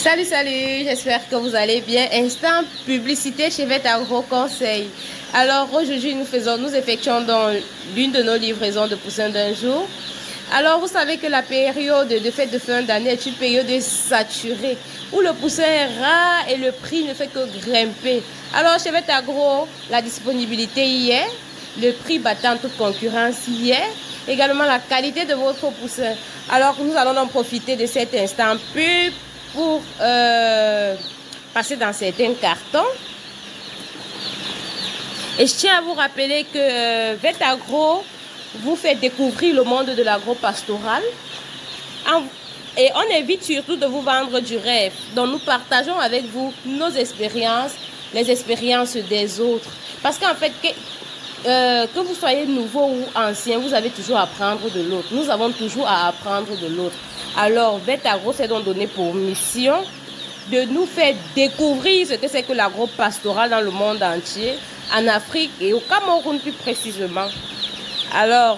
Salut, salut, j'espère que vous allez bien. Instant publicité chez Vet Agro Conseil. Alors aujourd'hui, nous effectuons dans l'une de nos livraisons de poussins d'un jour. Alors vous savez que la période de fête de fin d'année est une période saturée où le poussin est rare et le prix ne fait que grimper. Alors chez Vet Agro, la disponibilité y est, le prix battant toute concurrence y est, également la qualité de votre poussin. Alors nous allons en profiter de cet instant pub pour passer dans certains cartons. Et je tiens à vous rappeler que Vet Agro vous fait découvrir le monde de l'agro-pastoral. Et on évite surtout de vous vendre du rêve. Donc nous partageons avec vous nos expériences, les expériences des autres. Parce qu'en fait, que vous soyez nouveau ou ancien, vous avez toujours à apprendre de l'autre. Nous avons toujours à apprendre de l'autre. Alors, Vet Agro s'est donc donné pour mission de nous faire découvrir ce que c'est que l'agro-pastoral dans le monde entier, en Afrique et au Cameroun plus précisément. Alors,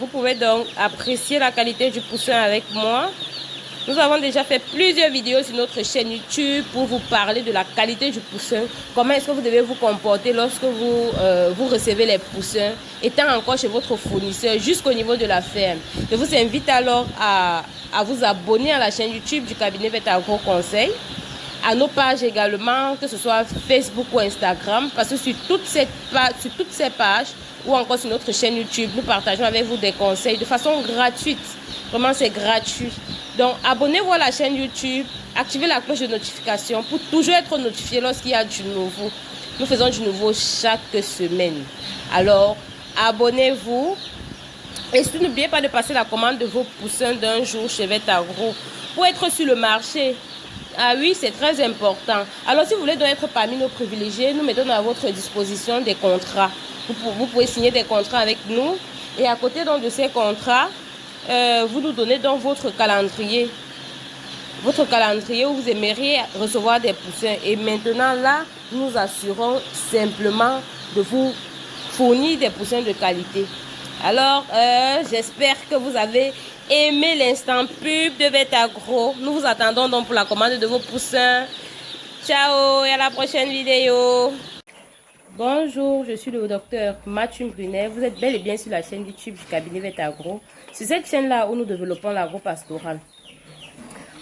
vous pouvez donc apprécier la qualité du poussin avec moi. Nous avons déjà fait plusieurs vidéos sur notre chaîne YouTube pour vous parler de la qualité du poussin. Comment est-ce que vous devez vous comporter lorsque vous recevez les poussins, étant encore chez votre fournisseur jusqu'au niveau de la ferme. Je vous invite alors à vous abonner à la chaîne YouTube du cabinet Vet Agro Conseil, à nos pages également, que ce soit Facebook ou Instagram, parce que sur toutes ces pages ou encore sur notre chaîne YouTube, nous partageons avec vous des conseils de façon gratuite. Vraiment, c'est gratuit. Donc, abonnez-vous à la chaîne YouTube, activez la cloche de notification pour toujours être notifié lorsqu'il y a du nouveau. Nous faisons du nouveau chaque semaine. Alors, abonnez-vous. Et surtout, n'oubliez pas de passer la commande de vos poussins d'un jour chez Vet Agro pour être sur le marché. Ah oui, c'est très important. Alors, si vous voulez donc être parmi nos privilégiés, nous mettons à votre disposition des contrats. Vous pouvez signer des contrats avec nous. Et à côté donc, de ces contrats, vous nous donnez donc votre calendrier. Votre calendrier où vous aimeriez recevoir des poussins. Et maintenant, là, nous assurons simplement de vous fournir des poussins de qualité. Alors, j'espère que vous avez aimé l'instant pub de Vet Agro. Nous vous attendons donc pour la commande de vos poussins. Ciao et à la prochaine vidéo. Bonjour, je suis le docteur Mathieu Brunet. Vous êtes bel et bien sur la chaîne YouTube du cabinet Vet Agro. C'est cette chaîne-là où nous développons l'agro-pastoral.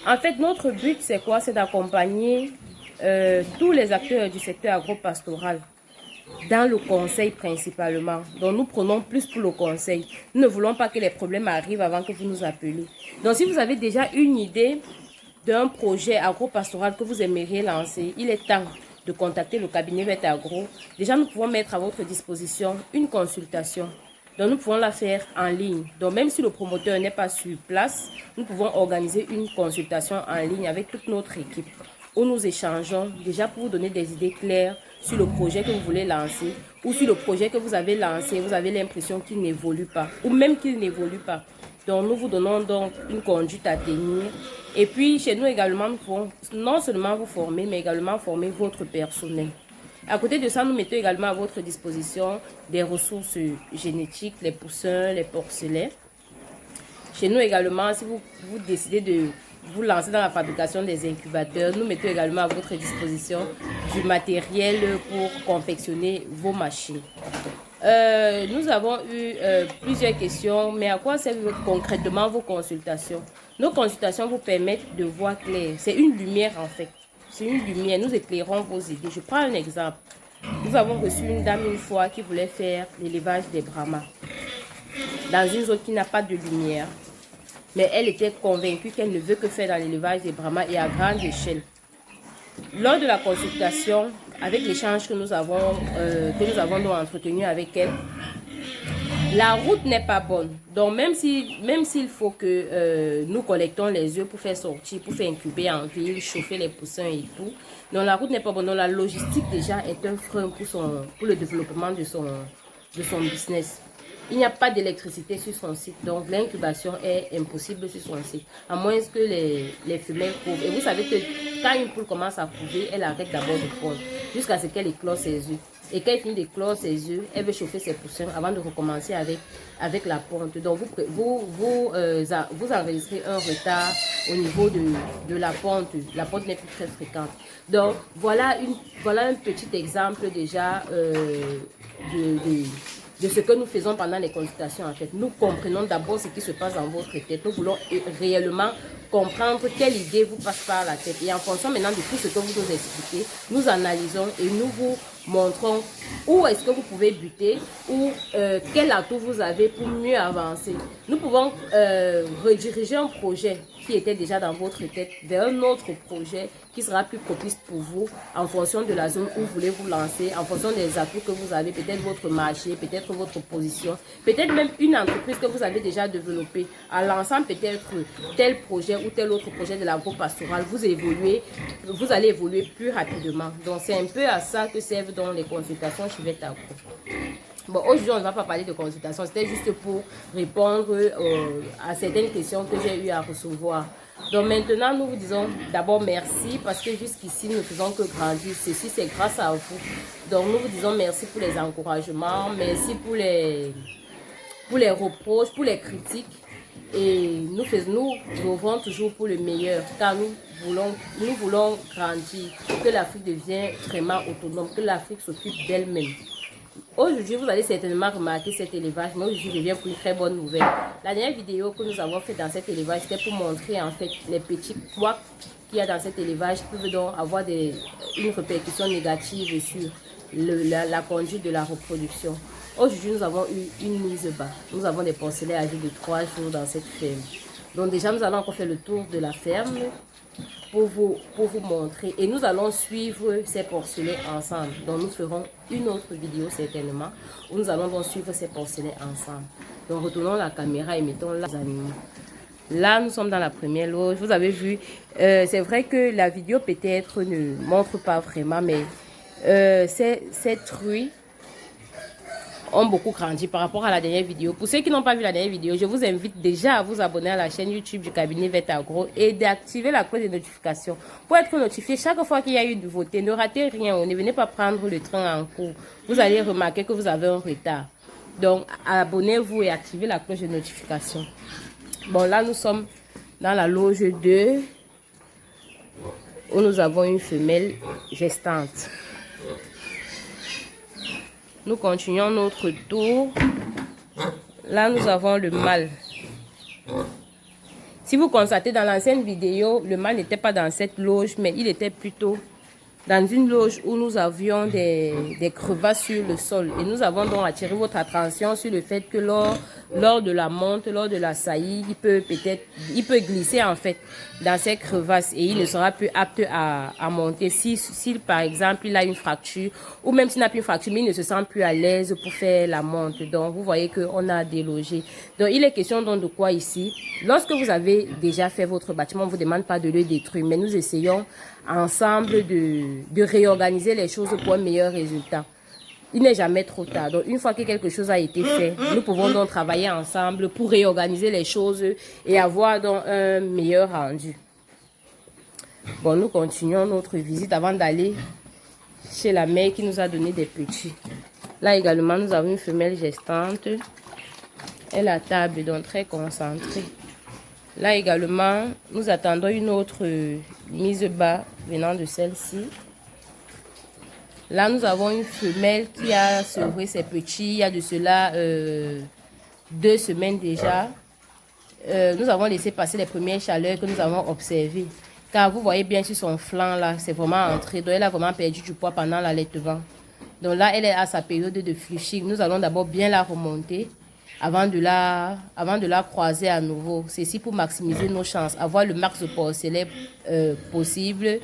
En fait, notre but, c'est quoi? C'est d'accompagner tous les acteurs du secteur agro-pastoral dans le conseil principalement. Donc, nous prenons plus pour le conseil. Nous ne voulons pas que les problèmes arrivent avant que vous nous appeliez. Donc, si vous avez déjà une idée d'un projet agro-pastoral que vous aimeriez lancer, il est temps de contacter le cabinet Vet Agro. Déjà, nous pouvons mettre à votre disposition une consultation. Donc, nous pouvons la faire en ligne. Donc, même si le promoteur n'est pas sur place, nous pouvons organiser une consultation en ligne avec toute notre équipe où nous échangeons déjà pour vous donner des idées claires sur le projet que vous voulez lancer ou sur le projet que vous avez lancé, vous avez l'impression qu'il n'évolue pas ou même qu'il n'évolue pas. Donc, nous vous donnons donc une conduite à tenir. Et puis, chez nous également, nous pouvons non seulement vous former, mais également former votre personnel. À côté de ça, nous mettons également à votre disposition des ressources génétiques, les poussins, les porcelets. Chez nous également, si vous décidez de vous lancer dans la fabrication des incubateurs, nous mettons également à votre disposition du matériel pour confectionner vos machines. Nous avons eu plusieurs questions, mais à quoi servent concrètement vos consultations? Nos consultations vous permettent de voir clair. C'est une lumière en fait. C'est une lumière. Nous éclairons vos idées. Je prends un exemple. Nous avons reçu une dame une fois qui voulait faire l'élevage des brahmas dans une zone qui n'a pas de lumière. Mais elle était convaincue qu'elle ne veut que faire dans l'élevage des brahmas et à grande échelle. Lors de la consultation, avec l'échange que nous avons donc entretenu avec elle, la route n'est pas bonne. Donc même s'il faut que nous collectons les œufs pour faire sortir, pour faire incuber en ville, chauffer les poussins et tout, donc la route n'est pas bonne. Donc la logistique déjà est un frein pour le développement de son business. Il n'y a pas d'électricité sur son site, donc l'incubation est impossible sur son site, à moins que les femelles couvent. Et vous savez que quand une poule commence à couver, elle arrête d'abord de pondre, jusqu'à ce qu'elle éclose ses œufs. Et quand elle finit de clore ses œufs, elle veut chauffer ses poussins avant de recommencer avec la ponte. Donc, vous enregistrez un retard au niveau de la ponte. La ponte n'est plus très fréquente. Donc, voilà un petit exemple déjà de ce que nous faisons pendant les consultations. En fait, nous comprenons d'abord ce qui se passe dans votre tête. Nous voulons réellement comprendre quelle idée vous passe par la tête. Et en fonction maintenant de tout ce que vous nous expliquez, nous analysons et nous vous montrons où est-ce que vous pouvez buter ou quel atout vous avez pour mieux avancer. Nous pouvons rediriger un projet qui était déjà dans votre tête vers un autre projet qui sera plus propice pour vous en fonction de la zone où vous voulez vous lancer, en fonction des atouts que vous avez, peut-être votre marché, peut-être votre position, peut-être même une entreprise que vous avez déjà développée. En lançant peut-être tel projet ou tel autre projet de l'agro-pastoral, vous allez évoluer plus rapidement. Donc c'est un peu à ça que servent donc les consultations chez Veta Agro. Bon, aujourd'hui, on ne va pas parler de consultation. C'était juste pour répondre à certaines questions que j'ai eu à recevoir. Donc maintenant, nous vous disons d'abord merci parce que jusqu'ici, nous ne faisons que grandir. Ceci, c'est grâce à vous. Donc nous vous disons merci pour les encouragements, merci pour les reproches, pour les critiques. Et nous ouvrons toujours pour le meilleur car nous voulons grandir, que l'Afrique devienne vraiment autonome, que l'Afrique s'occupe d'elle-même. Aujourd'hui, vous allez certainement remarquer cet élevage, mais aujourd'hui, je viens pour une très bonne nouvelle. La dernière vidéo que nous avons faite dans cet élevage, c'était pour montrer en fait les petits couacs qu'il y a dans cet élevage qui peuvent donc avoir une répercussion négative sur la conduite de la reproduction. Aujourd'hui, nous avons eu une mise bas. Nous avons des porcelets âgés de 3 jours dans cette ferme. Donc déjà, nous allons encore faire le tour de la ferme pour vous montrer. Et nous allons suivre ces porcelets ensemble. Donc nous ferons une autre vidéo certainement où nous allons donc suivre ces porcelets ensemble. Donc retournons la caméra et mettons les animaux. Là, nous sommes dans la première loge. Vous avez vu, c'est vrai que la vidéo peut-être ne montre pas vraiment, mais ces truies ont beaucoup grandi par rapport à la dernière vidéo. Pour ceux qui n'ont pas vu la dernière vidéo, je vous invite déjà à vous abonner à la chaîne YouTube du cabinet Veta Agro et d'activer la cloche de notification pour être notifié chaque fois qu'il y a une nouveauté. Ne ratez rien, ne venez pas prendre le train en cours. Vous allez remarquer que vous avez un retard. Donc, abonnez-vous et activez la cloche de notification. Bon, là, nous sommes dans la loge 2 où nous avons une femelle gestante. Nous continuons notre tour. Là, nous avons le mâle. Si vous constatez dans l'ancienne vidéo, le mâle n'était pas dans cette loge, mais il était plutôt dans une loge où nous avions des crevasses sur le sol. Et nous avons donc attiré votre attention sur le fait que lors de la monte, lors de la saillie, il peut glisser en fait dans ces crevasses et il ne sera plus apte à monter. Si par exemple il a une fracture ou même s'il n'a plus une fracture, mais il ne se sent plus à l'aise pour faire la monte. Donc vous voyez qu'on a délogé. Donc il est question donc de quoi ici? Lorsque vous avez déjà fait votre bâtiment, on ne vous demande pas de le détruire, mais nous essayons ensemble de réorganiser les choses pour un meilleur résultat. Il n'est jamais trop tard. Donc, une fois que quelque chose a été fait, nous pouvons donc travailler ensemble pour réorganiser les choses et avoir donc un meilleur rendu. Bon, nous continuons notre visite avant d'aller chez la mère qui nous a donné des petits. Là également, nous avons une femelle gestante. Elle est à table, donc très concentrée. Là également, nous attendons une autre mise bas venant de celle-ci. Là, nous avons une femelle qui a sevré ses petits il y a de cela 2 semaines déjà. Nous avons laissé passer les premières chaleurs que nous avons observées. Car vous voyez bien sur son flanc là, c'est vraiment entré. Donc elle a vraiment perdu du poids pendant l'allaitement. Donc là, elle est à sa période de flushing. Nous allons d'abord bien la remonter avant de la croiser à nouveau. Ceci pour maximiser nos chances, avoir le max de porcelets possible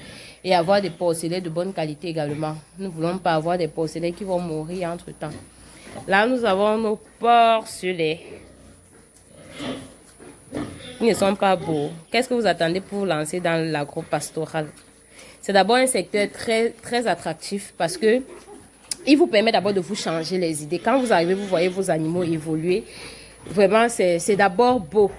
et avoir des porcelets de bonne qualité également. Nous ne voulons pas avoir des porcelets qui vont mourir entre temps. Là, nous avons nos porcelets. Ils ne sont pas beaux. Qu'est-ce que vous attendez pour vous lancer dans l'agro-pastoral? C'est d'abord un secteur très, très attractif parce que il vous permet d'abord de vous changer les idées. Quand vous arrivez, vous voyez vos animaux évoluer. Vraiment, c'est d'abord beau.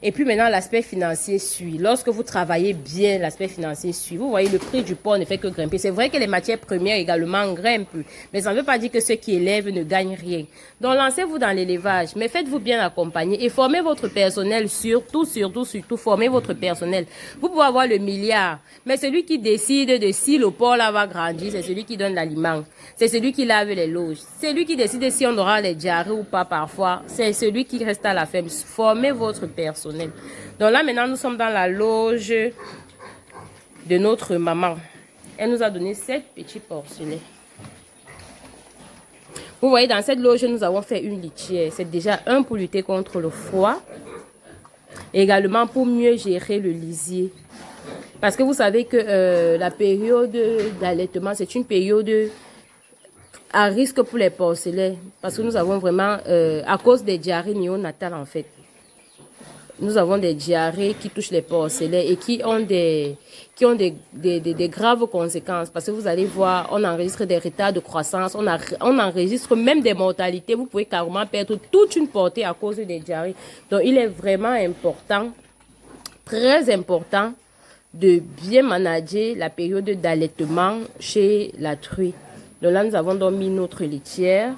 Et puis maintenant, l'aspect financier suit. Lorsque vous travaillez bien, l'aspect financier suit. Vous voyez, le prix du porc ne fait que grimper. C'est vrai que les matières premières également grimpent, mais ça ne veut pas dire que ceux qui élèvent ne gagnent rien. Donc, lancez-vous dans l'élevage, mais faites-vous bien accompagner et formez votre personnel, surtout, formez votre personnel. Vous pouvez avoir le milliard, mais celui qui décide de si le porc là va grandir, c'est celui qui donne l'aliment. C'est celui qui lave les loges. C'est lui qui décide si on aura les diarrhées ou pas parfois. C'est celui qui reste à la ferme. Formez votre personnel. Donc là, maintenant, nous sommes dans la loge de notre maman. Elle nous a donné 7 petits porcelets. Vous voyez, dans cette loge, nous avons fait une litière. C'est déjà un pour lutter contre le froid. Et également pour mieux gérer le lisier. Parce que vous savez que la période d'allaitement, c'est une période à risque pour les porcelets. Parce que nous avons vraiment, à cause des diarrhées néonatales en fait, nous avons des diarrhées qui touchent les porcelets et qui ont des graves conséquences. Parce que vous allez voir, on enregistre des retards de croissance, on enregistre même des mortalités. Vous pouvez carrément perdre toute une portée à cause des diarrhées. Donc, il est vraiment important, très important, de bien manager la période d'allaitement chez la truie. Donc là, nous avons donc mis notre litière.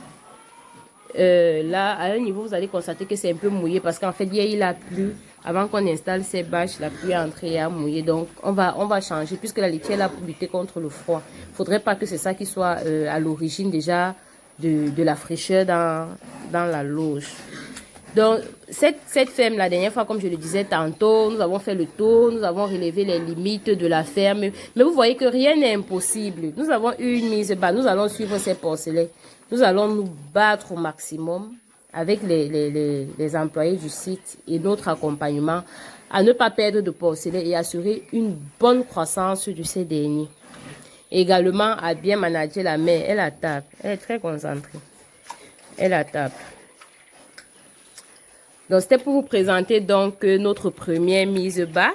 Là, à un niveau, vous allez constater que c'est un peu mouillé parce qu'en fait, hier, il a plu. Avant qu'on installe ces bâches, la pluie est entrée et a mouillé. Donc, on va changer puisque la litière est là pour lutter contre le froid. Il ne faudrait pas que c'est ça qui soit à l'origine déjà de la fraîcheur dans la loge. Donc, cette ferme, la dernière fois, comme je le disais tantôt, nous avons fait le tour, nous avons relevé les limites de la ferme. Mais vous voyez que rien n'est impossible. Nous avons une mise bas, nous allons suivre ces porcelets. Nous allons nous battre au maximum avec les employés du site et notre accompagnement à ne pas perdre de porcelets et assurer une bonne croissance de ces derniers. Et également à bien manager la mère. Elle a tape, elle est très concentrée. Elle a tape. Donc, c'était pour vous présenter donc notre première mise bas.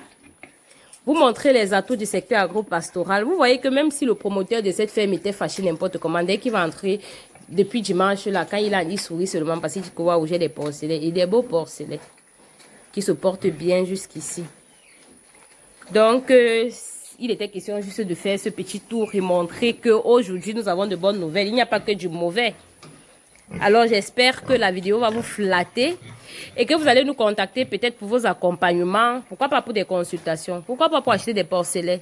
Vous montrer les atouts du secteur agro-pastoral. Vous voyez que même si le promoteur de cette ferme était fâché n'importe comment, dès qu'il va entrer depuis dimanche, là, quand il sourit seulement parce qu'il dit que waouh, j'ai des porcelets. Il y a des beaux porcelets qui se portent bien jusqu'ici. Donc, il était question juste de faire ce petit tour et montrer qu'aujourd'hui, nous avons de bonnes nouvelles. Il n'y a pas que du mauvais. Alors, j'espère que la vidéo va vous flatter et que vous allez nous contacter peut-être pour vos accompagnements. Pourquoi pas pour des consultations? Pourquoi pas pour acheter des porcelets?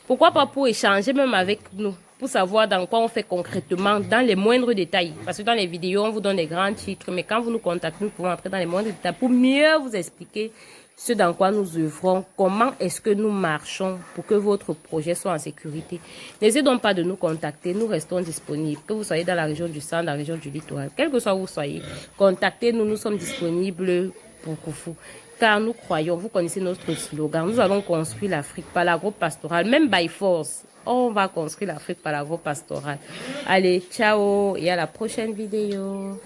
Pourquoi pas pour échanger même avec nous? Pour savoir dans quoi on fait concrètement, dans les moindres détails. Parce que dans les vidéos, on vous donne des grands titres. Mais quand vous nous contactez, nous pouvons entrer dans les moindres détails pour mieux vous expliquer ce dans quoi nous œuvrons, comment est-ce que nous marchons pour que votre projet soit en sécurité. N'hésitez donc pas de nous contacter, nous restons disponibles. Que vous soyez dans la région du centre, dans la région du littoral, quel que soit où vous soyez, contactez-nous, nous sommes disponibles pour vous. Car nous croyons, vous connaissez notre slogan, nous allons construire l'Afrique par l'agro-pastoral, même by force. On va construire l'Afrique par l'agro-pastoral. Allez, ciao et à la prochaine vidéo.